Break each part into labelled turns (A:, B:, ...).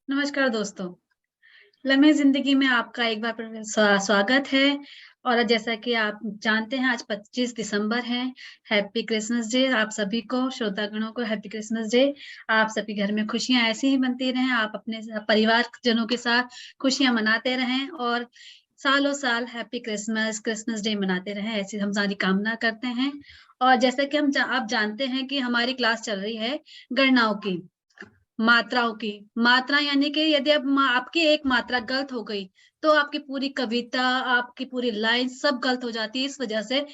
A: नमस्कार दोस्तों। लम्हे ज़िंदगी में आपका एक बार फिर स्वागत है। और जैसा कि आप जानते हैं आज 25 दिसंबर है। हैप्पी क्रिसमस डे आप सभी को, श्रोतागणों को हैप्पी क्रिसमस डे। आप सभी घर में खुशियाँ ऐसे ही बनती रहें, आप अपने परिवारजनों के साथ खुशियाँ मनाते रहें और सालों-साल हैप्पी क्रिसमस डे मनाते रहें, ऐसी हम सारी कामना करते हैं। और जैसा कि आप जानते हैं कि हमारी क्लास चल रही है गणनाओं की। मात्राओं की। मात्रा यानी कि यदि अब आपकी एक मात्रा गलत हो गई, तो आपकी पूरी कविता, आपकी पूरी लाइन सब गलत हो जाती है। इस वजह से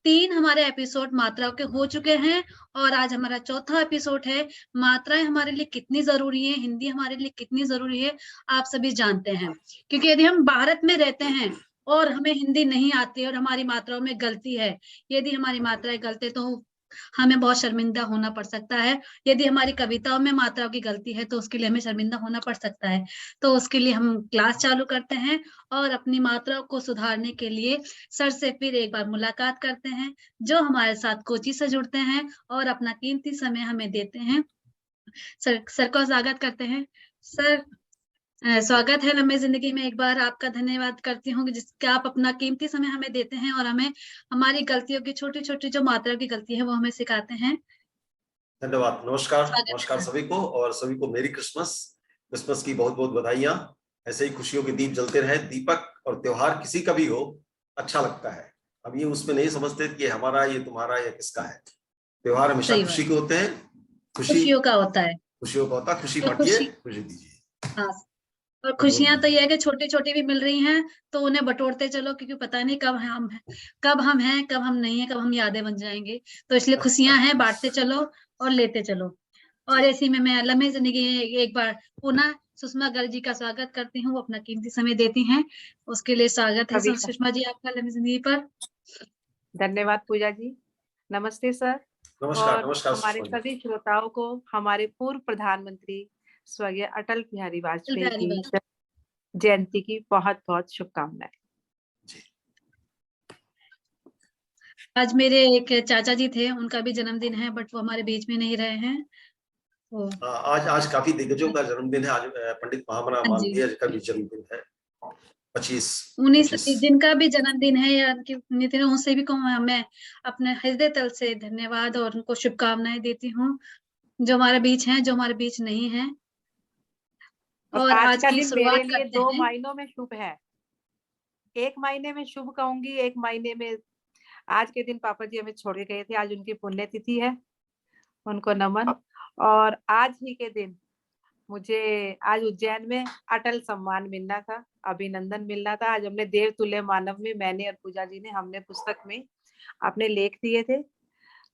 A: 3 हमारे एपिसोड मात्राओं के हो चुके हैं और आज हमारा चौथा एपिसोड है। मात्राएँ हमारे लिए कितनी ज़रूरी है, हिंदी हमारे लिए कितनी ज़रूरी है, आप सभी जानते हैं। क्योंकि यदि हम भारत में रहते हैं और हमें हिंदी नहीं आती और हमारी मात्राओं में गलती है, यदि हमारी मात्राएँ गलत है तो हमें बहुत शर्मिंदा होना पड़ सकता है। यदि हमारी कविताओं में मात्राओं की गलती है, तो उसके लिए हमें शर्मिंदा होना पड़ सकता है। तो उसके लिए हम क्लास चालू करते हैं और अपनी मात्राओं को सुधारने के लिए सर से फिर एक बार मुलाकात करते हैं, जो हमारे साथ कोची से जुड़ते हैं और अपना कीमती समय हमें देते हैं। सर का स्वागत करते हैं। सर स्वागत है लम्हे ज़िंदगी में। एक बार आपका धन्यवाद करती हूँ कि जिसका आप अपना कीमती समय हमें देते हैं और हमें हमारी गलतियों की छोटी-छोटी जो मात्रा की गलती है, वो हमें सिखाते हैं।
B: धन्यवाद। नमस्कार।
A: स्वागत है
B: नमस्कार
A: सर।
B: सभी को और सभी को मेरी क्रिसमस की बहुत बहुत बधाइयाँ। ऐसे ही खुशियों के दीप जलते रहे। दीपक और त्योहार किसी का भी हो, अच्छा लगता है। अब ये उसमें नहीं समझते कि हमारा, ये तुम्हारा, या किसका है। त्योहार हमेशा
A: सही
B: खुशी
A: बात।
B: के होते हैं। खुशी
A: खुशियों का होता है।
B: खुशियों का होता है। खुशी
A: तो
B: बांटिए,
A: खुशी
B: खुशी दीजिए।
A: हाँ, और
B: बोल
A: खुशियाँ तो
B: दीजिए।
A: ये है कि छोटी-छोटी भी मिल रही हैं, तो उन्हें बटोरते चलो क्योंकि पता नहीं कब हम हैं, कब हम नहीं हैं, कब हम यादें बन जाएँगे। तो इसलिए खुशियाँ हैं, बाँटते चलो और लेते चलो। और
B: जी
A: ऐसे में मैं लम्हे ज़िंदगी में एक बार पुनः सुषमा गर्ग जी का स्वागत करती हूँ, वो अपना कीमती समय देती हैं। उसके लिए स्वागत है
C: सभी का
A: सुषमा जी आपका लम्हे ज़िंदगी पर।
C: धन्यवाद पूजा जी। नमस्ते सर।
B: नमस्कार।
C: और
B: नमस्कार
C: हमारे
B: सुषमा जी।
C: सभी श्रोताओं को हमारे पूर्व प्रधानमंत्री स्वर्गीय अटल बिहारी
A: अटल
C: वाजपेयी
A: बिहारी
C: की
A: वाजपेयी।
C: जयंती की बहुत बहुत शुभकामनाएं।
B: जी
A: आज मेरे एक चाचा जी थे, उनका भी जन्मदिन है बट वो हमारे बीच में नहीं रहे हैं। तो
B: आज आज काफी दिग्गजों का जन्मदिन है। आज पंडित महामना
A: हाँ जी।
B: मालवीय का भी जन्मदिन है। 25
A: उन्हीं
B: 25।
A: सभी जिनका भी जन्मदिन है या उनकी पुण्यतिथि है, उन सभी को मैं अपने हृदय तल से धन्यवाद और उनको शुभकामनाएँ देती हूँ, जो हमारे बीच हैं, जो हमारे बीच नहीं हैं।
C: और
A: और
C: आज
A: आज
C: का
A: की
C: दिन मेरे
A: शुरुआत
C: लिए
A: करते
C: 2
A: हैं।
C: मायनों में शुभ है। एक मायने में शुभ कहूंगी, एक मायने में आज के दिन पापा जी हमें छोड़ के गए थे। आज उनकी पुण्यतिथि है, उनको नमन। और आज ही के दिन मुझे आज उज्जैन में अटल सम्मान मिलना था, अभिनंदन मिलना था। आज हमने देवतुल्य मानव में, मैंने और पूजा जी ने, हमने पुस्तक में अपने लेख दिए थे।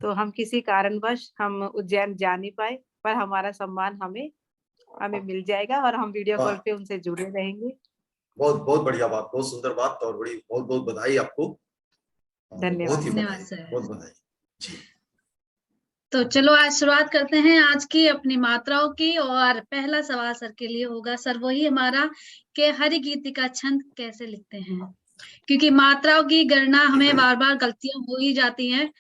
C: तो हम किसी कारणवश हम उज्जैन जा नहीं पाए, पर हमारा सम्मान हमें हमें मिल जाएगा और हम वीडियो कॉल
B: वाह,
C: पे उनसे जुड़े रहेंगे।
B: बहुत बहुत बढ़िया बात, बहुत सुंदर बात और बड़ी बहुत बहुत बधाई आपको। बहुत
C: धन्यवाद
B: ही
C: सर।
A: धन्यवाद
B: बधाई,
A: सर।
B: बहुत बधाई। जी
A: तो चलो आज शुरुआत करते हैं आज की अपनी मात्राओं की और पहला सवाल सर के लिए होगा। सर वही हमारा कि हरि गीति का छंद कैसे लिखते हैं? क्योंकि मात्राओं की गणना हमें बार-बार गलतियाँ हो ही जाती हैं।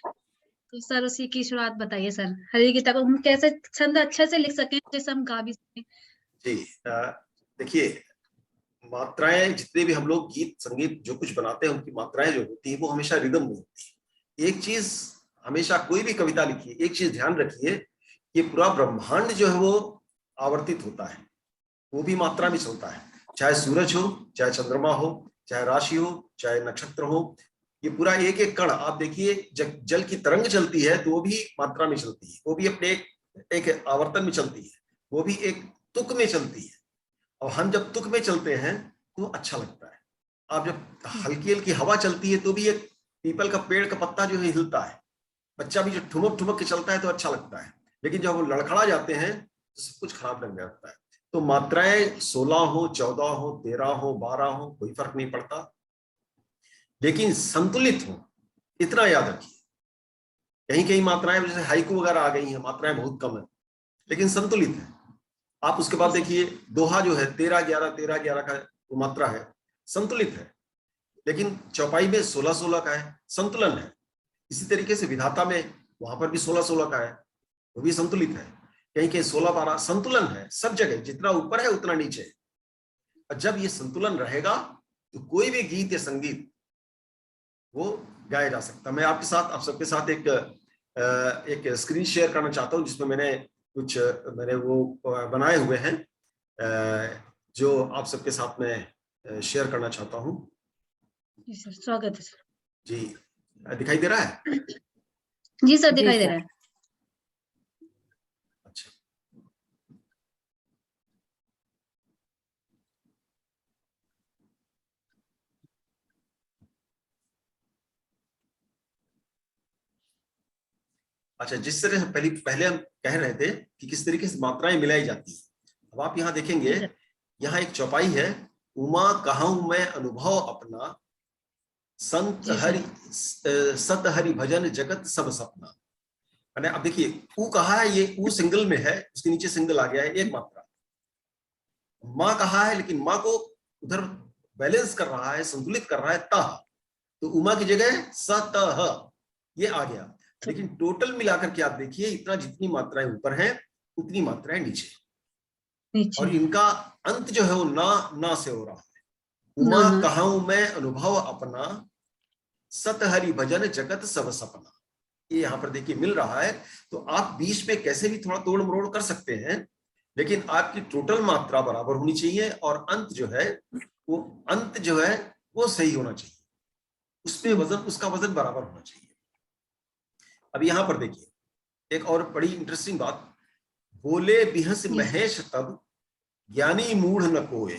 A: तो सर उसी की शुरुआत बताइए सर। हरि गीता को हम कैसे छंद अच्छे से लिख सकें जिससे हम गा भी सकें?
B: जी देखिए, मात्राएं जितने भी हम लोग गीत संगीत जो कुछ बनाते हैं, उनकी मात्राएं जो होती है वो हमेशा रिदम में होती है। एक चीज हमेशा, कोई भी कविता लिखिए, एक चीज ध्यान रखिए, ये पूरा ब्रह्मांड जो है वो आवर्तित होता है, वो भी मात्रा में चलता है। चाहे सूरज हो, चाहे चंद्रमा हो, चाहे राशि हो, चाहे नक्षत्र हो, ये पूरा एक एक कण आप देखिए। जब जल की तरंग चलती है तो वो भी मात्रा में चलती है, वो भी अपने एक आवर्तन में चलती है, वो भी एक तुक में चलती है। और हम जब तुक में चलते हैं तो अच्छा लगता है। आप जब हल्की हल्की हवा चलती है तो भी एक पीपल का पेड़ का पत्ता जो है हिलता है। बच्चा भी जो ठुमक ठुमक के चलता है तो अच्छा लगता है, लेकिन जब वो लड़खड़ा जाते हैं तो सब कुछ खराब लग जाता है। तो मात्राएं 16 हो, 14 हो, 13 हो, 12 हो, कोई फर्क नहीं पड़ता, लेकिन संतुलित हो, इतना याद रखिए। कहीं कहीं मात्राएं जैसे हाइकू वगैरह आ गई हैं, मात्राएं बहुत कम है लेकिन संतुलित है। आप उसके बाद देखिए दोहा जो है 13-11 का वो मात्रा है, संतुलित है, लेकिन चौपाई में 16-16 का है, संतुलन है। इसी तरीके से विधाता में वहां पर भी 16-16 का है, वो भी संतुलित है। कहीं कहीं 16-12 संतुलन है सब जगह, जितना ऊपर है उतना नीचे है। और जब ये संतुलन रहेगा तो कोई भी गीत या संगीत वो गाया जा सकता है। मैं आपके साथ, आप सबके साथ एक स्क्रीन शेयर करना चाहता हूं जिसमें मैंने वो बनाए हुए हैं जो आप सबके साथ में शेयर करना चाहता हूं।
A: जी सर, स्वागत है सर।
B: जी, दिखाई दे रहा है?
A: जी सर, दिखाई दे रहा है।
B: अच्छा, अच्छा, जिस तरह से पहले हम कह रहे थे कि किस तरीके से मात्राएं मिलाई जाती है, अब आप यहाँ देखेंगे, यहाँ एक चौपाई है, उमा कहूं मैं अनुभव अपना, संत हरि सत हरि भजन जगत सब सपना। मैंने अब देखिए ऊ कहा है, ये ऊ सिंगल में है, उसके नीचे सिंगल आ गया है, एक मात्रा। माँ कहा है लेकिन माँ को उधर बैलेंस कर रहा है, संतुलित कर रहा है ता, तो उमा की जगह सतह ये आ गया। लेकिन टोटल मिलाकर के आप देखिए, इतना जितनी मात्राएं ऊपर हैं उतनी मात्राएं नीचे, और इनका अंत जो है वो ना से हो रहा है। उमा कहूं मैं अनुभव अपना, सत हरि भजन जगत सब सपना, ये यहाँ पर देखिए मिल रहा है। तो आप बीच में कैसे भी थोड़ा तोड़ मरोड़ कर सकते हैं, लेकिन आपकी टोटल मात्रा बराबर होनी चाहिए, और अंत जो है वो सही होना चाहिए, उसमें वजन, उसका वजन बराबर होना चाहिए। अब यहां पर देखिए एक और बड़ी इंटरेस्टिंग बात, बोले बिहस महेश तब, ज्ञानी मूढ़ न कोय,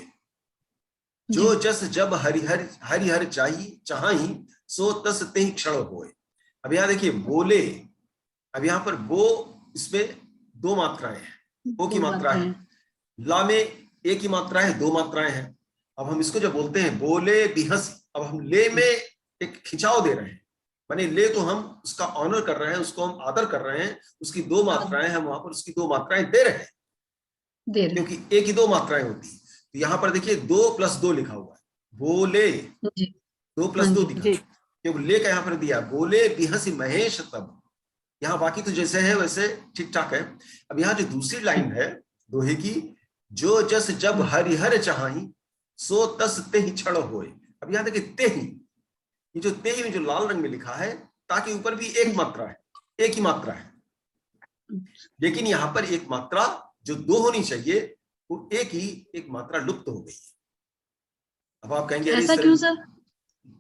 B: जो जस जब हरिहर चाही, सो तस तेहि क्षण होए। अब यहाँ देखिए बोले, अब यहाँ पर बो, इसमें दो मात्राएं हैं, ओ की मात्रा है, ला में एक ही मात्रा है, दो मात्राएं हैं। अब हम इसको जब बोलते हैं बोले बिहस, अब हम ले में एक खिंचाव दे रहे हैं, माने ले तो हम उसका ऑनर कर रहे हैं, उसको हम आदर कर रहे हैं, उसकी दो मात्राएं, हम वहां पर उसकी दो मात्राएं दे रहे हैं, क्योंकि एक ही दो मात्राएं होती है। तो यहाँ पर देखिए 2+2 लिखा हुआ है, बोले 2+2 दिखा, क्योंकि ले का यहाँ पर दिया, बोले बिहस महेश तब, यहाँ बाकी तो जैसे है वैसे ठीक ठाक है। अब यहाँ जो दूसरी लाइन है दोहे की, जो जस जब हरिहर चाही, सो तस तेहि क्षण होए। अब यहाँ देखिए तेहि, ये जो तेहि में जो लाल रंग में लिखा है, ताकि ऊपर भी एक मात्रा है, एक ही मात्रा है, लेकिन यहाँ पर एक मात्रा जो दो होनी चाहिए वो एक मात्रा लुप्त हो गई है। अब आप कहेंगे
A: ऐसा क्यों सर?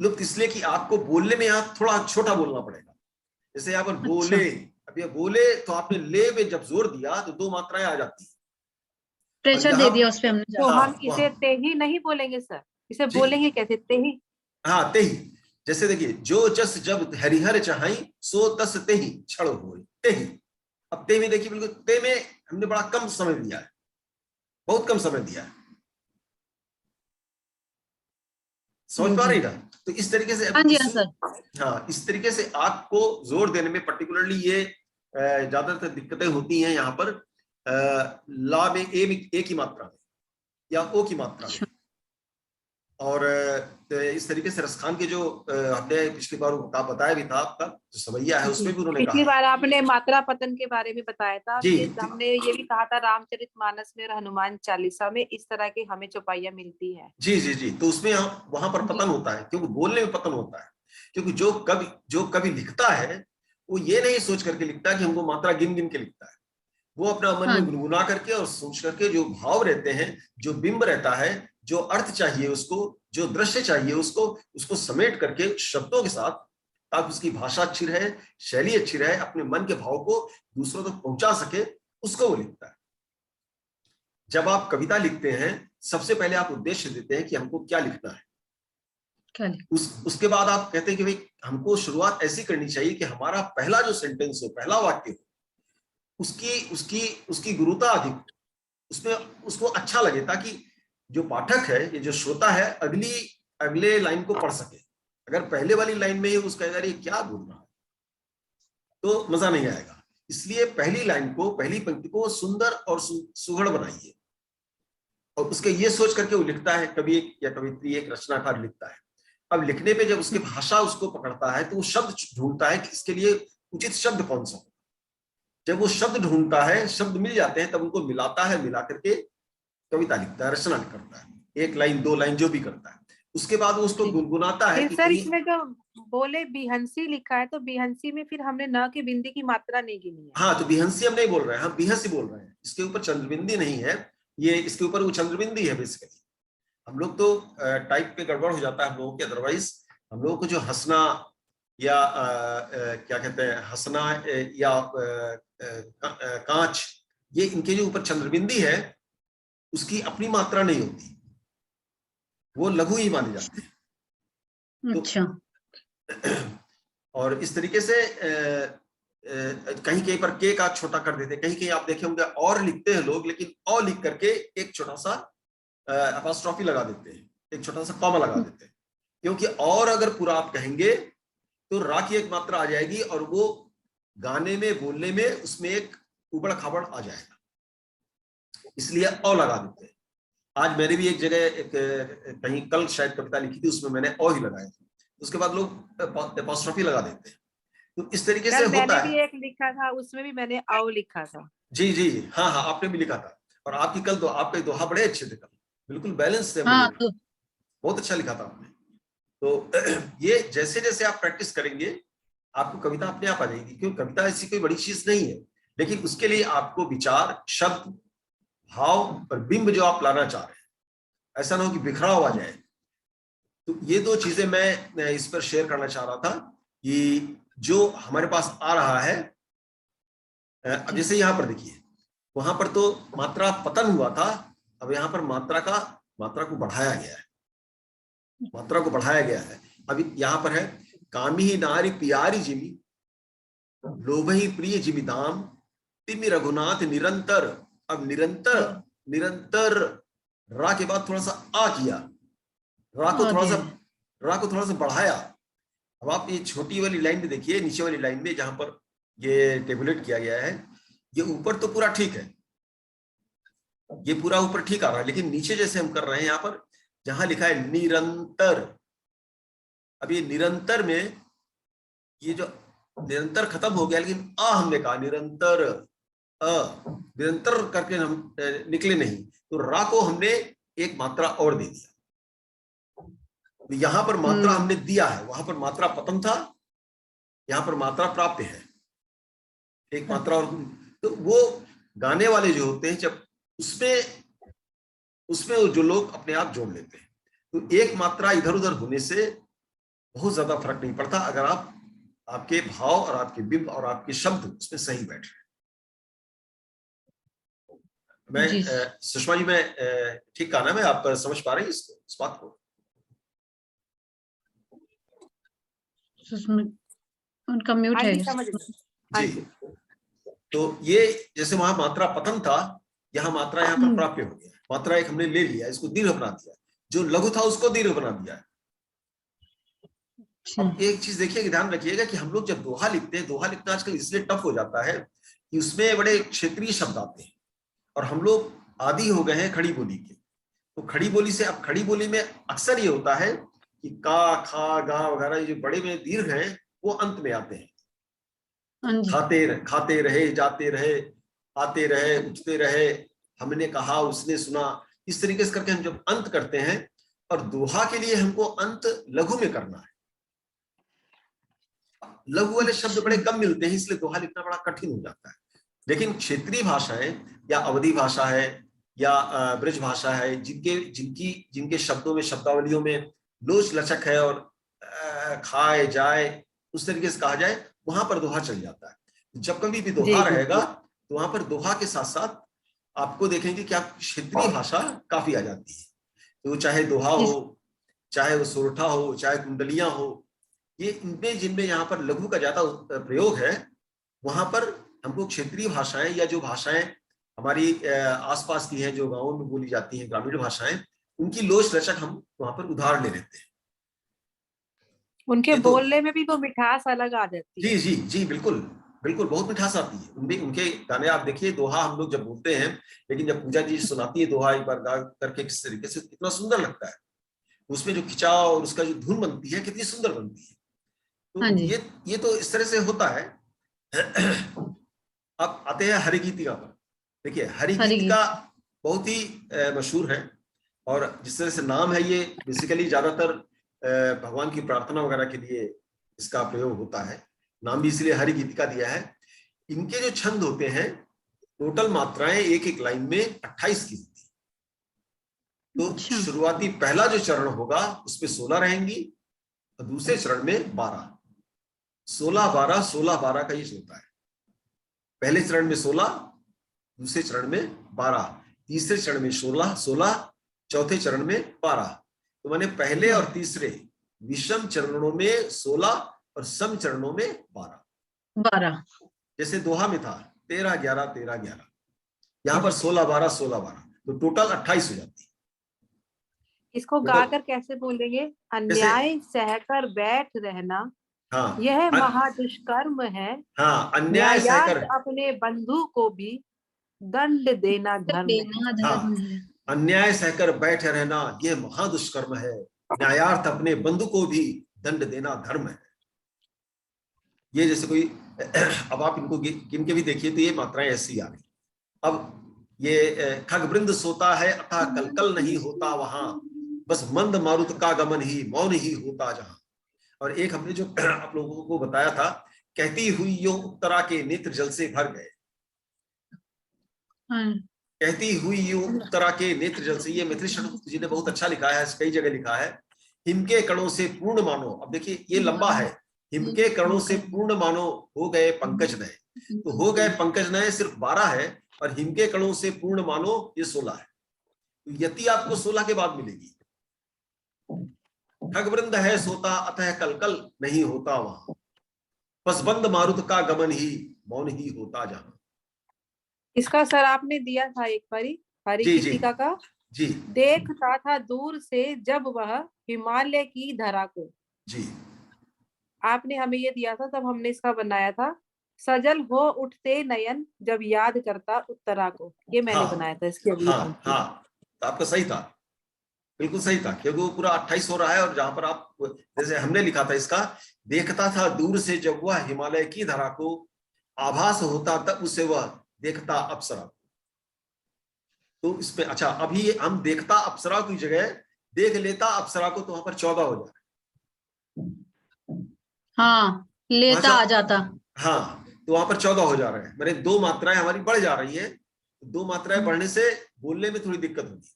B: लुप्त इसलिए कि आपको बोलने में यहाँ थोड़ा छोटा बोलना पड़ेगा। जैसे यहाँ पर बोले, अब ये बोले तो आपने ले में जब जोर दिया तो दो मात्राएं आ जाती है,
A: प्रेशर दे दिया उस पे हमने।
C: तो हम इसे तेही नहीं बोलेंगे सर, इसे बोलेंगे कैसे? तेही,
B: हाँ तेही। जैसे देखिए, जो जस जब हरिहर चाही, सो तस तेही क्षण होए, तेही। अब ते में देखिए, बिल्कुल ते में हमने बड़ा कम समय दिया है, बहुत कम समय दिया है, समझ पा रही ना? तो इस तरीके से हाँ, इस तरीके से आपको जोर देने में पर्टिकुलरली ये ज्यादातर दिक्कतें होती हैं यहाँ पर ला में ए की मात्रा में या ओ की मात्रा में। और इस तरीके से रसखान के जो हमने पिछली बार बताया भी था, आपका जो सवैया है उसमें भी उन्होंने कहा,
C: पिछली बार आपने मात्रा पतन के बारे में बताया था, हमने ये भी कहा था रामचरितमानस में और हनुमान चालीसा में इस तरह की हमें चौपाइयां मिलती है।
B: जी, तो उसमें वहां पर पतन होता है, क्योंकि बोलने में पतन होता है, क्योंकि जो कवि लिखता है वो ये नहीं सोच करके लिखता कि हमको मात्रा गिन गिन के लिखता है, वो अपना मन में गुनगुना करके और सोच करके, जो भाव रहते हैं, जो बिंब रहता है, जो अर्थ चाहिए उसको, जो दृश्य चाहिए उसको समेट करके शब्दों के साथ, ताकि उसकी भाषा अच्छी रहे, शैली अच्छी रहे, अपने मन के भाव को दूसरों तक पहुंचा सके, उसको वो लिखता है। जब आप कविता लिखते हैं, सबसे पहले आप उद्देश्य देते हैं कि हमको क्या लिखना है, उसके बाद आप कहते हैं कि भाई हमको शुरुआत ऐसी करनी चाहिए कि हमारा पहला जो सेंटेंस हो, पहला वाक्य हो, उसकी गुरुता अधिक, उसमें उसको अच्छा लगे, ताकि जो पाठक है, ये जो श्रोता है, अगले लाइन को पढ़ सके। अगर पहले वाली लाइन में ही उसका ये क्या बोल रहा है तो मजा नहीं आएगा। इसलिए पहली लाइन को, पहली पंक्ति को सुंदर और सुघड़ बनाइए, और उसके ये सोच करके वो लिखता है, कवि या कवित्री, एक रचनाकार लिखता है। अब लिखने पे जब उसकी भाषा उसको पकड़ता है तो वो शब्द ढूंढता है कि इसके लिए उचित शब्द कौन सा हो, जब वो शब्द ढूंढता है, शब्द मिल जाते हैं, तब उनको मिलाता है, मिला करके कविता लिखता है, रचना करता है, 1 लाइन 2 लाइन जो भी करता है। उसके बाद वो उसको गुनगुनाता है
C: फिर
B: कि
C: सर इसमें जो बोले बिहंसी लिखा है, तो बिहंसी में फिर हमने न की बिंदी की मात्रा नहीं गिनी है।
B: हाँ, तो बिहंसी हम नहीं बोल रहे हैं, हम बिहंसी बोल रहे हैं। इसके ऊपर चंद्रबिंदी नहीं है, ये इसके ऊपर वो चंद्रबिंदी है बेसिकली। हम लोग तो टाइप पे गड़बड़ हो जाता है हम लोगों के, अदरवाइज हम लोगों को जो हंसना या क्या कहते हैं, हंसना या कांच, ये इनके जो ऊपर चंद्रबिंदी है उसकी अपनी मात्रा नहीं होती, वो लघु ही माने जाते हैं।
A: अच्छा।
B: और इस तरीके से कहीं कहीं पर के का छोटा कर देते हैं, कहीं कहीं आप देखे होंगे और लिखते हैं लोग, लेकिन औ लिख करके एक छोटा सा अपॉस्ट्रोफी लगा देते हैं, एक छोटा सा कॉमा लगा देते हैं, क्योंकि और अगर पूरा आप कहेंगे तो रा की एक मात्रा आ जाएगी और वो गाने में, बोलने में उसमें एक उबड़ खाबड़ आ जाएगा, इसलिए औ लगा देते हैं। आज मैंने भी एक जगह कहीं कल शायद कविता लिखी थी, उसमें मैंने औ ही लगाया था, उसके बाद लोग अपॉस्ट्रोफी लगा देते हैं। तो इस तरीके से होता
C: मैंने
B: है।
C: भी एक लिखा था, उसमें भी मैंने औ लिखा था।
B: जी जी, हाँ हाँ, आपने भी लिखा था। और आपकी कल तो आपके दोहा बड़े अच्छे थे, कल बिल्कुल बैलेंस थे,
A: हाँ, तो
B: बहुत अच्छा लिखा था आपने। तो ये जैसे जैसे आप प्रैक्टिस करेंगे आपको कविता अपने आप आ जाएगी, क्योंकि कविता ऐसी कोई बड़ी चीज नहीं है, लेकिन उसके लिए आपको विचार, शब्द, भाव और बिंब जो आप लाना चाह रहे हैं, ऐसा ना हो कि बिखराव आ जाए। तो ये 2 चीजें मैं इस पर शेयर करना चाह रहा था कि जो हमारे पास आ रहा है। अब जैसे यहाँ पर देखिए, वहां पर तो मात्रा पतन हुआ था, अब यहाँ पर मात्रा को बढ़ाया गया है, मात्रा को बढ़ाया गया है। अभी यहाँ पर है, कामी ही नारी प्यारी जिमी, लोभ ही प्रिय जिमी दाम, तिमि रघुनाथ निरंतर। अब निरंतर, निरंतर रा के बाद थोड़ा सा आ किया, रा को थोड़ा सा बढ़ाया। अब आप ये छोटी वाली लाइन में देखिए, नीचे वाली लाइन में जहां पर ये टेबुलेट किया गया है, ये ऊपर तो पूरा ठीक है, ये पूरा ऊपर ठीक आ रहा है, लेकिन नीचे जैसे हम कर रहे हैं, यहाँ पर जहां लिखा है निरंतर, अब ये निरंतर में ये जो निरंतर खत्म हो गया, लेकिन आ हमने कहा निरंतर, निरंतर करके हम निकले नहीं, तो रा को हमने एक मात्रा और दे दिया। यहां पर मात्रा हमने दिया है, वहां पर मात्रा पतन था, यहां पर मात्रा प्राप्त है, एक मात्रा और। तो वो गाने वाले जो होते हैं, जब उसमें जो लोग अपने आप जोड़ लेते हैं, तो एक मात्रा इधर उधर होने से बहुत ज्यादा फर्क नहीं पड़ता, अगर आपके भाव और आपके बिंब और आपके शब्द उसमें सही बैठ रहे। मैं सुषमा जी, मैं ठीक कहा ना, मैं आप समझ पा रही इसको, इस बात को?
A: उनका म्यूट है
B: जी। तो ये जैसे वहां मात्रा पतन था, यहाँ मात्रा यहाँ पर प्राप्य हो गया, मात्रा एक हमने ले लिया, इसको दीर्घ बना दिया, जो लघु था उसको दीर्घ बना दिया है। अब एक चीज देखिए, ध्यान रखिएगा कि हम लोग जब दोहा लिखते हैं, दोहा लिखना आजकल इसलिए टफ हो जाता है कि उसमें बड़े क्षेत्रीय शब्द आते हैं, और हम लोग आदी हो गए हैं खड़ी बोली के। तो खड़ी बोली से, अब खड़ी बोली में अक्सर ये होता है कि का, खा, गा वगैरह जो बड़े में दीर्घ हैं वो अंत में आते हैं। खाते रहे, जाते रहे, आते रहे, उठते रहे, हमने कहा, उसने सुना, इस तरीके से करके हम जब अंत करते हैं, और दोहा के लिए हमको अंत लघु में करना है, लघु वाले शब्द बड़े कम मिलते हैं, इसलिए दोहा लिखना बड़ा कठिन हो जाता है। लेकिन क्षेत्रीय भाषाएं या अवधी भाषा है या ब्रज भाषा है, जिनके शब्दों में, शब्दावलियों में लोच लचक है और खाए जाए उस तरीके से कहा जाए, वहां पर दोहा चल जाता है। जब कभी भी दोहा रहेगा तो वहां पर दोहा के साथ साथ आपको देखेंगे कि आप क्षेत्रीय भाषा काफी आ जाती है। तो चाहे दोहा हो, चाहे वो सोरठा हो, चाहे कुंडलियां हो, ये इनमें जिनमें यहाँ पर लघु का ज्यादा प्रयोग है, वहां पर हमको क्षेत्रीय भाषाएं या जो भाषाएं हमारी आसपास की हैं, जो गांवों में बोली जाती हैं, ग्रामीण भाषाएं, उनकी लोच लचक हम वहां पर उधार ले लेते हैं।
C: उनके बोलने में भी वो मिठास अलग आ जाती है।
B: जी जी जी, बिल्कुल बिल्कुल, बहुत मिठास आती है उनके गाने। आप देखिए, दोहा हम लोग जब बोलते हैं, लेकिन जब पूजा जी सुनाती है दोहा एक बार गा करके, किस तरीके से कितना सुंदर लगता है, उसमें जो खिंचाव और उसका जो धुन बनती है कितनी सुंदर बनती है। तो ये तो इस तरह से होता है। अब आते हैं हरिगीतिका पर। देखिए हरिगीतिका
A: हरिगीत
B: बहुत ही मशहूर है, और जिस तरह से नाम है, ये बेसिकली ज्यादातर भगवान की प्रार्थना वगैरह के लिए इसका प्रयोग होता है। नाम भी इसलिए हरिगीतिका दिया है। इनके जो छंद होते हैं, टोटल मात्राएं एक एक लाइन में 28 की होती है। तो
A: अच्छा
B: शुरुआती पहला जो चरण होगा उसमें 16 रहेंगी, और दूसरे चरण में 12। 16-12 16-12 का ये होता है। पहले चरण में 16, दूसरे चरण में 12, तीसरे चरण में 16, चौथे चरण में 12। तो मैंने पहले और तीसरे विषम चरणों में 16 और सम चरणों में 12।
A: 12।
B: जैसे दोहा में था 13-11 13-11, यहाँ पर 16-12 16-12, तो टोटल 28 हो जाती है।
C: इसको गाकर कैसे बोलेंगे? अन्याय सहकर बैठ रहना,
B: हाँ
C: यह महादुष्कर्म है।
B: हाँ, अन्याय
C: न्यायात
B: सहकर,
C: अपने बंधु को भी दंड देना धर्म है।
A: देना
B: हाँ,
A: धर्म है।
B: अन्याय सहकर बैठे रहना यह महादुष्कर्म है, न्यायार्थ अपने बंधु को भी दंड देना धर्म है। ये जैसे कोई अब आप इनको गिन के भी देखिए तो ये मात्राएं ऐसी आ रही। अब ये खगवृंद सोता है अथा कलकल नहीं होता वहां, बस मंद मारुत का गमन ही मौन ही होता जहां। और एक हमने जो आप लोगों को बताया था, कहती हुई यो उत्तरा के नेत्र जल से भर गए।
A: हाँ।
B: कहती हुई यूं उत्तरा के नेत्र जल से, ये मैथिली षट्पदी जी ने बहुत अच्छा लिखा है, कई जगह लिखा है। हिम के कणों से पूर्ण मानो, अब देखिए ये लंबा है, हिम के कणों से पूर्ण मानो हो गए पंकज नए। तो हो गए पंकज नए सिर्फ 12 है, और हिम के कणों से पूर्ण मानो ये 16 है। तो यति आपको 16 के बाद मिलेगी। खगवृंद है सोता अतः कलकल नहीं होता वहां, बस बंद मारुत का गमन ही मौन ही होता जहां।
C: इसका सर आपने दिया था एक बारी हरिगीतिका का।
B: जी
C: देखता था दूर से जब वह हिमालय की धरा को।
B: जी,
C: आपने हमें ये दिया था, तब हमने इसका बनाया था। सजल हो उठते नयन जब याद करता उत्तरा को, ये मैंने
B: हाँ
C: बनाया था इसकी अगली
B: हाँ
C: पंक्ति।
B: हाँ, तो आपका सही था, बिल्कुल सही था, क्योंकि वो पूरा 28 हो रहा है। और जहां पर आप, जैसे हमने लिखा था इसका, देखता था दूर से जब वह हिमालय की धरा को, आभास होता तब उसे वह देखता अप्सरा। तो इसमें अच्छा, अभी हम देखता अप्सरा की जगह देख लेता अप्सरा को, तो वहां पर 14 हो जाए।
A: हाँ, लेता आ जाता।
B: हाँ, तो वहां पर 14 हो जा रहे हैं, मैंने 2 मात्राएं हमारी बढ़ जा रही है। 2 मात्राएं बढ़ने से बोलने में थोड़ी दिक्कत होगी।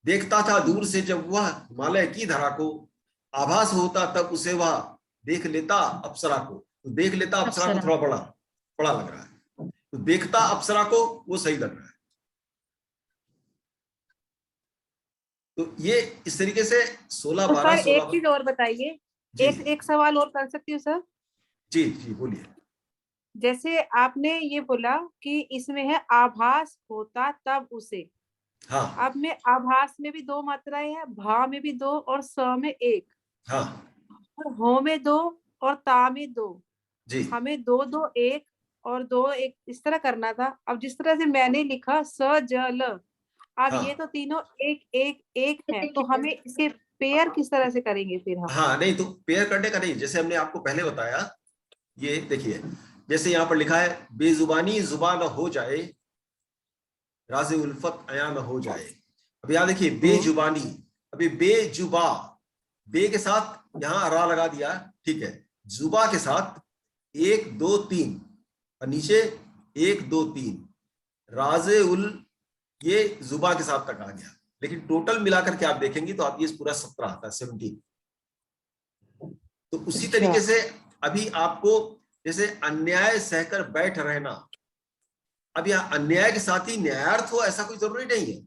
B: देखता था दूर से जब वह हिमालय की धरा को, आभास होता तब उसे वह देख लेता अप्सरा को। तो देख लेता अप्सरा को थोड़ा बड़ा बड़ा लग रहा है, तो देखता अप्सरा को वो सही लग रहा है। तो ये इस तरीके से 16
C: तो
B: 12
C: सर
B: 16।
C: एक चीज और बताइए, एक सवाल और कर सकती हूँ सर?
B: जी जी बोलिए।
C: जैसे आपने ये बोला कि इसमें है आभास होता तब उसे।
B: हाँ,
C: अब में आभास में भी 2 मात्राएं हैं, भा में भी 2 और स में 1,
B: हाँ
C: और हो में 2 और ता में 2।
B: जी,
C: हमें 2 2 1 और 2 1 इस तरह करना था। अब जिस तरह से मैंने लिखा स ज ल, अब
B: हाँ
C: ये तो तीनों 1 1 1 है, तो हमें इसे पेयर किस तरह से करेंगे फिर हम?
B: हाँ, नहीं तो पेयर करने का नहीं, जैसे हमने आपको पहले बताया, ये देखिए जैसे यहाँ पर लिखा है, बेजुबानी जुबा न हो जाए, राज़े उल्फत अया न हो जाए। अब यहाँ देखिए बेजुबानी, अभी बेजुबा, बे के साथ यहाँ रा लगा दिया, ठीक है। जुबा के साथ 1 2 3 और नीचे 1 2 3, राज़े उल, ये जुबा के साथ तक आ गया। लेकिन टोटल मिलाकर के आप देखेंगे तो आप ये पूरा 17 आता है, 17। तो उसी तरीके से अभी आपको, जैसे अन्याय सहकर बैठ रहना, अब यहाँ अन्याय के साथ ही न्यायार्थ हो ऐसा कोई जरूरी नहीं है।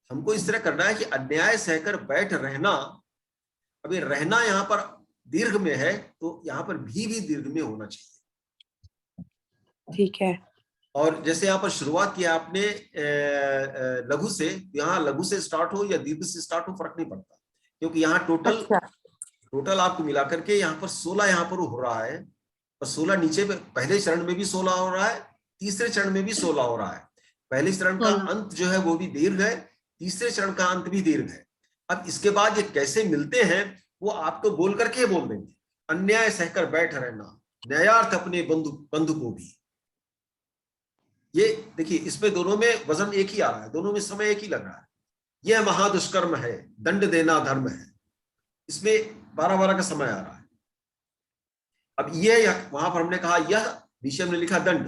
B: हमको इस तरह करना है कि अन्याय सहकर बैठ रहना, अभी रहना यहाँ पर दीर्घ में है, तो यहाँ पर भी दीर्घ में होना चाहिए।
C: ठीक है। और
B: जैसे यहाँ पर शुरुआत किया आपने लघु से, यहाँ लघु से स्टार्ट हो या दीर्घ से स्टार्ट हो फर्क नहीं पड़ता, क्योंकि यहाँ टोटल आपको मिलाकर के यहाँ पर 16 यहाँ पर हो रहा है, और 16 नीचे पे, पहले चरण में भी 16 हो रहा है, तीसरे चरण में भी 16 हो रहा है। पहले चरण का अंत जो है वो भी दीर्घ है, तीसरे चरण का अंत भी दीर्घ है। अब इसके बाद ये कैसे मिलते हैं वो आपको बोल करके बोल देंगे। अन्याय सहकर बैठ रहना, न्यायार्थ अपने बंधु को भी। ये देखिए, इसमें दोनों में वजन एक ही आ रहा है, दोनों में समय एक ही लग रहा है। यह महादुष्कर्म है, दंड देना धर्म है, इसमें 12-12 का समय आ रहा है। अब ये वहां पर हमने कहा यह, नीचे हमने लिखा दंड।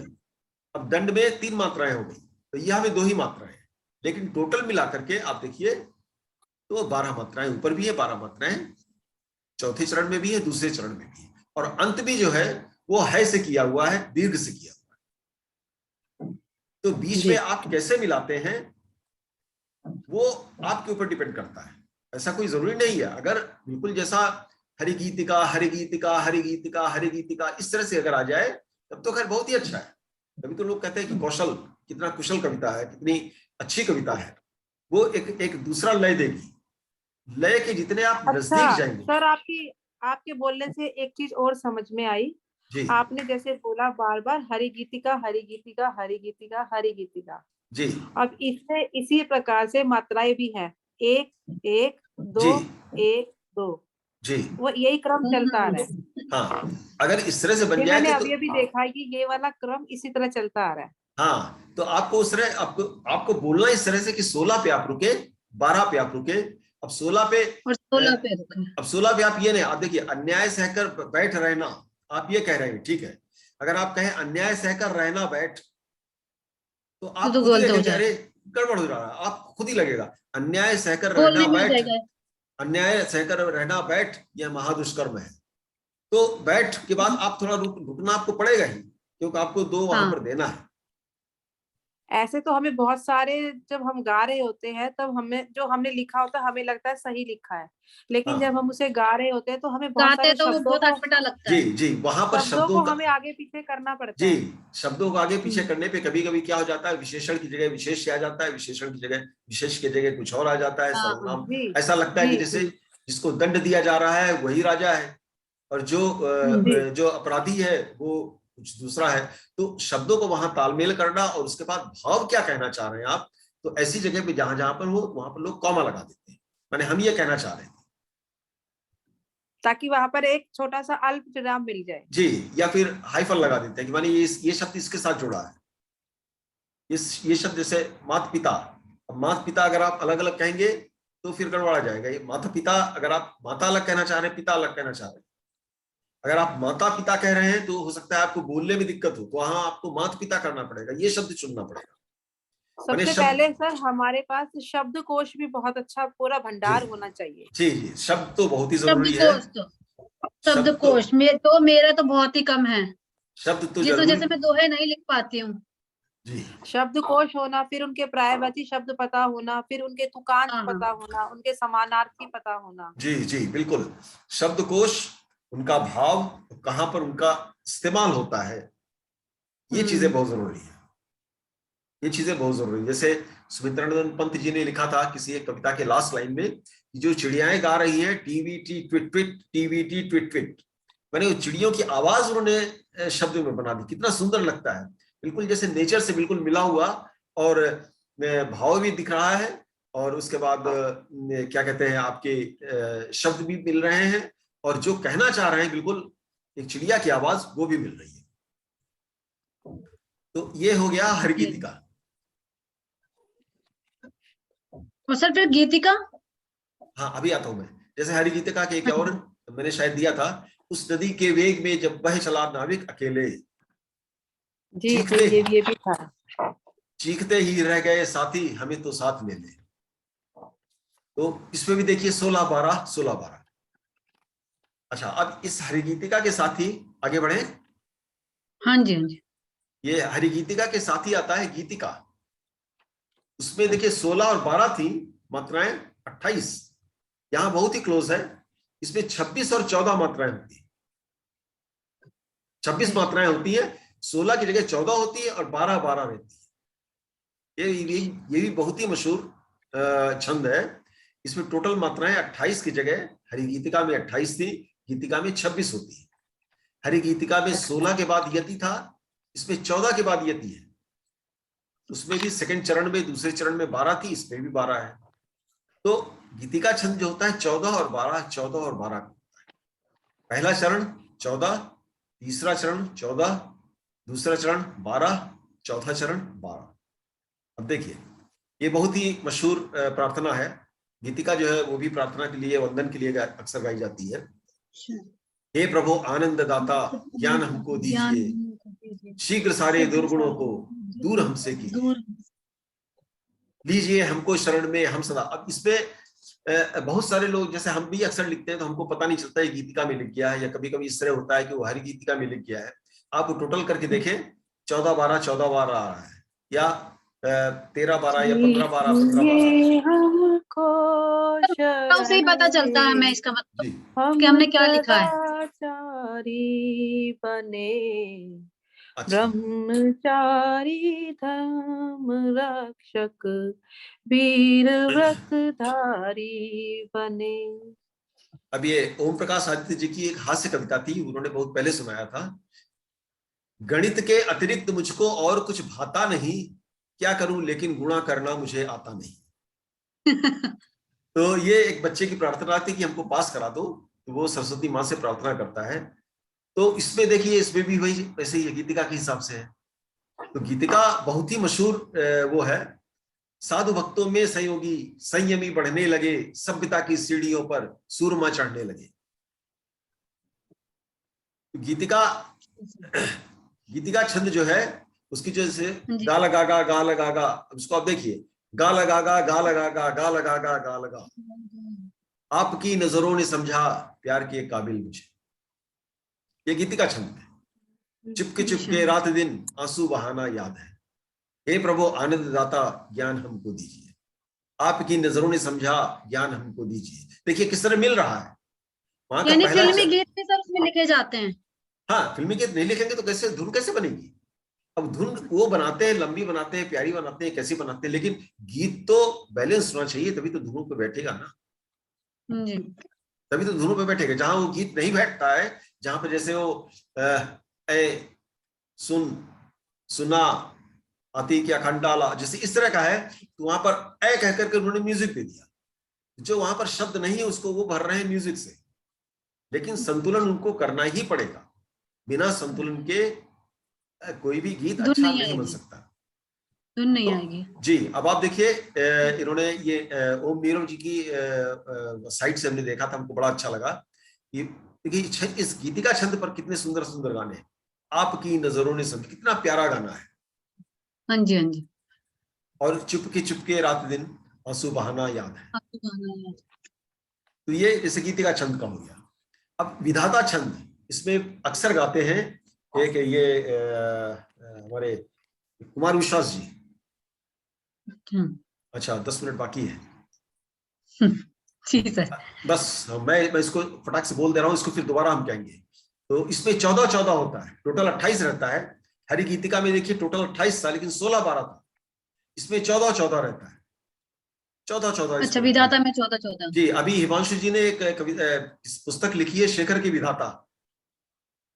B: अब दंड में 3 मात्राएं हो गई, तो यह में 2 ही मात्राएं हैं, लेकिन टोटल मिलाकर के आप देखिए तो 12 मात्राएं ऊपर भी है, 12 मात्राएं चौथे चरण में भी है, दूसरे चरण में भी है, और अंत भी जो है वो है से किया हुआ है, दीर्घ से किया हुआ है। तो बीच में आप कैसे मिलाते हैं वो आपके ऊपर डिपेंड करता है, ऐसा कोई जरूरी नहीं है। अगर बिल्कुल जैसा हरि गीतिका हरि गीतिका हरि गीतिका हरि गीतिका इस तरह से अगर आ जाए तब तो खैर बहुत ही अच्छा है। तभी तो लोग कहते हैं कि कौशल, कितना कुशल कविता है, कितनी अच्छी कविता है। वो एक दूसरा लय देगी, लय के जितने आप नजदीक जाएंगे।
C: सर आपके बोलने से एक चीज और समझ में आई।
B: जी
C: आपने जैसे बोला बार बार हरि गीतिका हरि गीतिका हरि गीतिका हरि गीतिका
B: जी।
C: अब इससे इसी प्रकार से मात्राएं भी हैं, 1 1 2
B: जी
C: 1 2,
B: जी
C: वो यही क्रम चलता आ रहा है।
B: हाँ, अगर इस तरह से बन जाए
C: मैंने
B: तो
C: अभी अभी देखा है कि ये वाला क्रम इसी तरह चलता आ रहा है।
B: हाँ, तो आपको उस तरह आपको बोलना इस तरह से कि 16 पे आप रुके, 12 पे आप रुके, अब 16 पे
A: और 16 पे रुके।
B: अब 16 पे आप ये नहीं, आप देखिए अन्याय सहकर बैठ रहना, आप ये कह रहे हैं, ठीक है। अगर आप कहें अन्याय सहकर रहना बैठ, तो आप
A: तो
B: खुद ही
A: गलत हो
B: लगेगा,
A: जाए,
B: अरे गड़बड़ हो रहा है, आप खुद ही लगेगा अन्याय सहकर रहना
A: बोलने में हो
B: बैठ,
A: जाएगा।
B: अन्याय सहकर रहना बैठ, यह महादुष्कर्म है। तो बैठ के बाद आप थोड़ा रुकना आपको पड़ेगा ही, क्योंकि आपको 2 वहां पर देना है।
C: ऐसे तो हमें बहुत सारे, जब हम गा रहे होते हैं तब हमें जो हमने लिखा होता है हमें लगता है सही लिखा है, लेकिन जब हम उसे गा रहे होते हैं तो हमें बहुत
A: गाते
C: सारे
A: तो वो
C: शब्दों
A: बहुत
C: को
A: अटपटा लगता
B: जी
A: है।
B: जी, वहां पर
C: शब्दों को हमें आगे पीछे करना पड़ता
B: जी,
C: है।
B: शब्दों को आगे पीछे करने पे कभी कभी क्या हो जाता है, विशेषण की जगह विशेष आ जाता है, विशेषण की जगह विशेष की जगह कुछ और आ जाता है, सर्वनाम।
C: जी
B: ऐसा लगता है कि
C: जी
B: जैसे
C: जी
B: जिसको दंड दिया जा रहा है वही राजा है, और
C: जी
B: जो अपराधी है वो कुछ दूसरा है। तो शब्दों को वहां तालमेल करना, और उसके बाद भाव क्या कहना चाह रहे हैं आप, तो ऐसी जगह पे जहां जहां पर हो वहां पर लोग कॉमा लगा देते हैं, माने हम ये कहना चाह रहे हैं,
C: ताकि वहां पर एक छोटा सा अल्प विराम मिल जाए।
B: जी, या फिर हाइफन लगा देते हैं कि माने ये शब्द इसके साथ जुड़ा है, ये शब्द जैसे माता पिता। अब माता पिता अगर आप अलग अलग कहेंगे तो फिर गड़बड़ा जाएगा। ये माता पिता, अगर आप माता अलग कहना चाह रहे हैं, पिता अलग कहना चाह रहे हैं, अगर आप माता पिता कह रहे हैं तो हो सकता है आपको बोलने में दिक्कत हो, तो वहां आपको माता पिता करना पड़ेगा, ये शब्द चुनना पड़ेगा।
C: सबसे पहले सर हमारे पास शब्दकोश भी बहुत अच्छा पूरा भंडार होना चाहिए।
B: जी जी, शब्द तो बहुत ही जरूरी है।
A: शब्दकोश तो शब्दकोश मेरा तो बहुत ही कम है,
B: शब्द तो
A: जिस वजह
B: जरूरी
A: से मैं दोहे नहीं लिख पाती हूँ।
B: जी,
C: शब्दकोश होना, फिर उनके पर्यायवाची शब्द पता होना, फिर उनके तुकांत पता होना, उनके समानार्थी पता होना।
B: जी जी बिल्कुल, शब्दकोश, उनका भाव, कहां पर उनका इस्तेमाल होता है, ये चीजें बहुत जरूरी है, ये चीजें बहुत जरूरी है। जैसे सुमित्रानंद पंत जी ने लिखा था किसी एक कविता के लास्ट लाइन में कि जो चिड़ियाएं गा रही हैं TVT tweet tweet TVT tweet tweet, मैंने वो चिड़ियों की आवाज उन्होंने शब्द में बना दी, कितना सुंदर लगता है, बिल्कुल जैसे नेचर से बिल्कुल मिला हुआ, और भाव भी दिख रहा है, और उसके बाद क्या कहते हैं आपके शब्द भी मिल रहे हैं, और जो कहना चाह रहे हैं बिल्कुल एक चिड़िया की आवाज वो भी मिल रही है। तो ये हो गया हरगीतिका।
A: और सर फिर गीतिका?
B: हाँ अभी आता हूं मैं। जैसे हरिगीतिका के एक और मैंने शायद दिया था, उस नदी के वेग में जब बह चला नाविक अकेले,
C: जी ये भी था,
B: चीखते ही रह गए साथी हमें तो साथ ले ले। तो इसमें भी देखिए 16-12 16-12। अच्छा, अब इस हरिगीतिका के साथ ही आगे बढ़े।
A: हाँ जी हाँ जी।
B: ये हरिगीतिका के साथ ही आता है गीतिका, उसमें देखिए 16 और 12 थी मात्राएं, 28 यहां बहुत ही क्लोज है, इसमें 26 और 14 मात्राएं होती है, 26 मात्राएं होती है, 16 की जगह 14 होती है, और 12-12 रहती है। ये भी बहुत ही मशहूर छंद है। इसमें टोटल मात्राएं 28 की जगह हरिगीतिका में 28 थी, गीतिका में 26 होती है। हरिगीतिका में 16 के बाद यति था, इसमें 14 के बाद यति है, उसमें भी सेकंड चरण में, दूसरे चरण में 12 थी, इसमें भी 12 है। तो गीतिका छंद जो होता है 14 और 12, 14 और 12 का होता है। पहला चरण 14, तीसरा चरण 14, दूसरा चरण 12, चौथा चरण 12। अब देखिए, ये बहुत ही मशहूर प्रार्थना है। गीतिका जो है वो भी प्रार्थना के लिए, वंदन के लिए अक्सर गाई जाती है। हे प्रभु आनंद दाता, ज्ञान हमको दीजिए, शीघ्र सारे दुर्गुणों को दूर हमसे कीजिए, लीजिए हमको शरण में हम सदा। अब इसमें बहुत सारे लोग, जैसे हम भी अक्सर लिखते हैं तो हमको पता नहीं चलता है गीतिका में लिख गया है, या कभी कभी इस तरह होता है कि वो हरि गीतिका में लिख गया है। आप टोटल करके देखें, 14-12 14-12 आ रहा है, या 13-12 या 15-12 15-12।
A: उसे ही पता चलता है हमें इसका मतलब कि हमने क्या लिखा है।
C: बने
B: अच्छा,
C: ब्रह्मचारी धर्म रक्षक वीर व्रतधारी बने।
B: अब ये ओम प्रकाश आदित्य जी की एक हास्य कविता थी, उन्होंने बहुत पहले सुनाया था। गणित के अतिरिक्त मुझको और कुछ भाता नहीं, क्या करूं लेकिन गुणा करना मुझे आता नहीं। तो ये एक बच्चे की प्रार्थना थी कि हमको पास करा दो, तो वो सरस्वती माँ से प्रार्थना करता है। तो इसमें देखिए, इसमें भी वही वैसे ही गीतिका के हिसाब से है। तो गीतिका बहुत ही मशहूर वो है। साधु भक्तों में संयोगी संयमी बढ़ने लगे, सभ्यता की सीढ़ियों पर सूरमा चढ़ने लगे। गीतिका गीतिका छंद जो है उसकी जो से गा लगा गा गा लगा गा, उसको आप देखिए, गा लगा गा गा लगा गा गा लगा गा गा लगा, आपकी नजरों ने समझा प्यार के काबिल मुझे। ये गीतिका छंद है। चुपके चुपके रात दिन आंसू बहाना याद है, हे प्रभु आनंद दाता ज्ञान हमको दीजिए, आपकी नजरों ने समझा ज्ञान हमको दीजिए। देखिए किस तरह मिल रहा है वहां का पहला
A: फिल्मी गीत भी सब उसमें लिखे जाते हैं।
B: हाँ, फिल्मी गीत नहीं लिखेंगे तो कैसे धुन कैसे बनेगी? अब धुन वो बनाते हैं, लंबी बनाते हैं, प्यारी बनाते हैं, कैसी बनाते हैं, लेकिन गीत तो बैलेंस होना चाहिए, तभी तो धुनों पे बैठेगा ना।
A: जी।
B: तभी तो धुनों पे बैठेगा। जहां वो गीत नहीं बैठता है, जहां पे जैसे वो ए सुन सुना अति क्या खंडाला, जैसे इस तरह का है, तो वहां पर ए कह करके उन्होंने म्यूजिक दे दिया। जो वहां पर शब्द नहीं है उसको वो भर रहे हैं म्यूजिक से, लेकिन संतुलन उनको करना ही पड़ेगा। बिना संतुलन के कोई भी गीत
A: धुन
B: अच्छा
A: नहीं
B: नहीं बन
A: आएगी,
B: सकता।
A: धुन नहीं
B: तो
A: आएगी।
B: जी, अब आप देखिए, इन्होंने ये ओम नीरव जी की साइट से हमने देखा था, हमको बड़ा अच्छा लगा कि देखिए इस गीतिका छंद पर कितने सुंदर सुंदर गाने हैं। आपकी नजरों ने समझ, कितना प्यारा गाना है।
A: हाँ जी, हाँ जी।
B: और चुपके चुपके रात दिन आंसू बहाना याद है,
A: आपको गाना है।
B: तो ये इस गीतिका छंद का हो गया। अब विधाता छंद इसमें अक्सर गाते हैं, एक ये हमारे कुमार विश्वास जी। अच्छा, 10 मिनट बाकी है।
A: ठीक है।
B: बस मैं इसको फटाक से बोल दे रहा हूँ, इसको फिर दोबारा हम कहेंगे। तो इसमें 14-14 होता है, टोटल 28 रहता है। हरि गीतिका में देखिए टोटल 28 था, लेकिन 16-12 था। इसमें 14-14 रहता है, 14-14
A: अच्छा,
B: इसमें।
A: विधाता में 14-14।
B: जी, अभी हिमांशु जी ने एक पुस्तक लिखी है, शेखर की विधाता।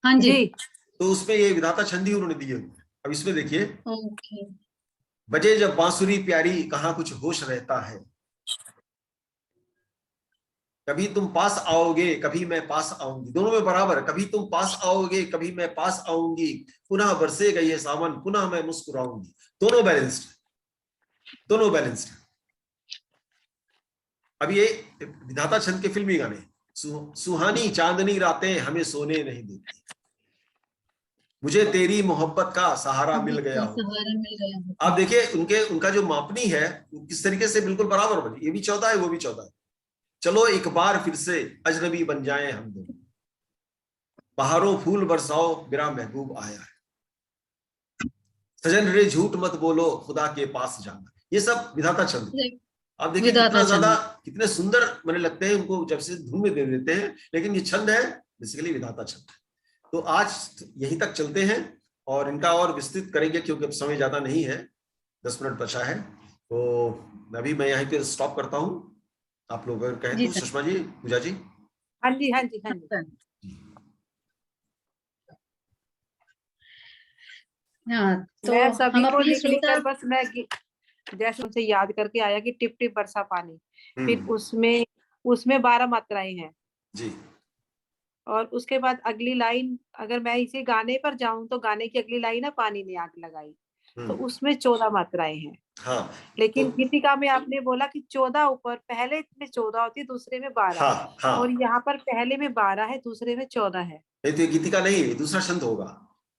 A: हाँ जी।
B: तो उसमें ये विधाता छंद ही उन्होंने दिए हुए। अब इसमें देखिए,
A: ओके।
B: बजे जब बांसुरी प्यारी कहाँ कुछ होश रहता है, कभी तुम पास आओगे कभी मैं पास आऊंगी, दोनों में बराबर। कभी तुम पास आओगे कभी मैं पास आऊंगी, पुनः बरसेगा ये सावन पुनः मैं मुस्कुराऊंगी। दोनों बैलेंस्ड, दोनों बैलेंस्ड। अब ये विधाता छंद के फिल्मी गाने, सुहानी चांदनी रातें हमें सोने नहीं देती, मुझे तेरी मोहब्बत का सहारा मिल गया हो।
A: सहारा मिल गया।
B: आप देखिए उनका जो मापनी है किस तरीके से बिल्कुल बराबर बनी। ये भी 14 है, वो भी 14 है। चलो एक बार फिर से अजनबी बन जाएं हम दोनों, बहारों फूल बरसाओ मेरा महबूब आया है, सजन रे झूठ मत बोलो खुदा के पास जाना। ये सब विधाता छंद। आप देखिए कितना ज्यादा, कितने सुंदर मैंने लगते हैं उनको जब से धुन में दे देते हैं, लेकिन ये छंद है बेसिकली विधाता छंद है। तो आज यहीं तक चलते हैं और इनका और विस्तृत करेंगे, क्योंकि अब समय ज्यादा नहीं है, 10 मिनट बचा है। तो अभी मैं यहीं पे स्टॉप करता हूँ। आप लोग अगर कहें तो सुषमा जी, पूजा जी।
C: हाँ जी, हाँ जी, हाँ जी।
A: हाँ, तो
C: मैं सभी को लिख लिख कर बस मैं जैसे उनसे याद करके आया कि टिप टिप बरसा पानी, फिर उसमें 12 मात्राएं हैं
B: जी।
C: और उसके बाद अगली लाइन, अगर मैं इसी गाने पर जाऊं तो गाने की अगली लाइन है पानी ने आग लगाई। तो उसमें 14 मात्राएं हैं।
B: हाँ,
C: लेकिन
B: तो
C: गीतिका में आपने बोला कि 14 ऊपर, पहले में 14 होती है, दूसरे में 12।
B: हाँ हाँ,
C: और यहाँ पर पहले में 12 है, दूसरे में 14 है।
B: नहीं तो ये गीतिका नहीं, ये दूसरा छंद होगा।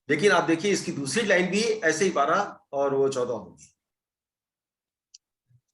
B: लेकिन आप देखिए इसकी दूसरी लाइन भी ऐसे ही 12 और वो 14 होगी।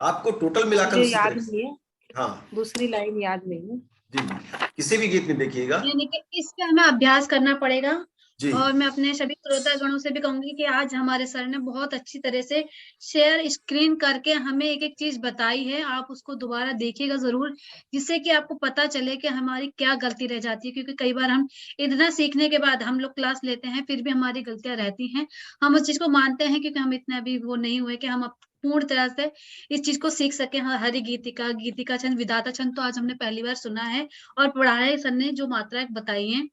B: आपको टोटल मिलाकर
C: मुझे
B: उसी
C: याद
B: तरह से।
C: नहीं है,
B: हाँ
C: दूसरी लाइन याद नहीं है।
B: जी, किसी भी गीत में देखिएगा।
A: यानी कि इसका हमें अभ्यास करना पड़ेगा।
B: जी
A: और मैं अपने सभी श्रोतागणों से भी कहूंगी कि आज हमारे सर ने बहुत अच्छी तरह से शेयर स्क्रीन करके हमें एक एक चीज बताई है। आप उसको दोबारा देखिएगा जरूर, जिससे कि आपको पता चले कि हमारी क्या गलती रह जाती है। क्योंकि कई बार हम इतना सीखने के बाद हम लोग क्लास लेते हैं, फिर भी हमारी गलतियां रहती हैं। हम उस चीज को मानते हैं, क्योंकि हम इतने अभी वो नहीं हुए कि हम अब पूर्ण तरह से इस चीज को सीख सके। हाँ, हरि गीतिका, गीतिका छंद, विधाता छंद तो आज हमने पहली बार सुना है और पढ़ा है सर ने, जो मात्राएं बताई हैं।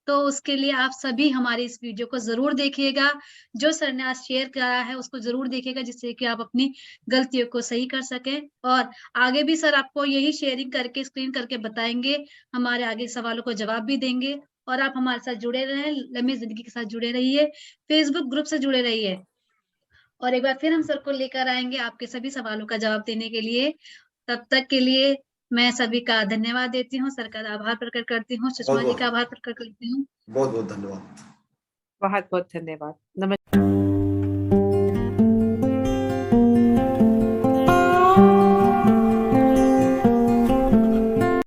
A: तो उसके लिए आप सभी हमारी इस वीडियो को जरूर देखिएगा। जो सर ने आज शेयर करा है उसको जरूर देखिएगा, जिससे कि आप अपनी गलतियों को सही कर सकें। और आगे भी सर आपको यही शेयरिंग करके, स्क्रीन करके बताएंगे, हमारे आगे सवालों को जवाब भी देंगे। और आप हमारे साथ जुड़े रहें, लम्बी जिंदगी के साथ जुड़े रहिए, फेसबुक ग्रुप से जुड़े रहिए। और एक बार फिर हम सर को लेकर आएंगे आपके सभी सवालों का जवाब देने के लिए। तब तक के लिए मैं सभी का धन्यवाद देती हूँ, सर का आभार प्रकट करती हूँ,
B: बहुत
A: सुषमा जी
B: बहुत
A: का आभार प्रकट करती हूँ।
B: बहुत बहुत धन्यवाद।
C: बहुत बहुत धन्यवाद। नमस्कार।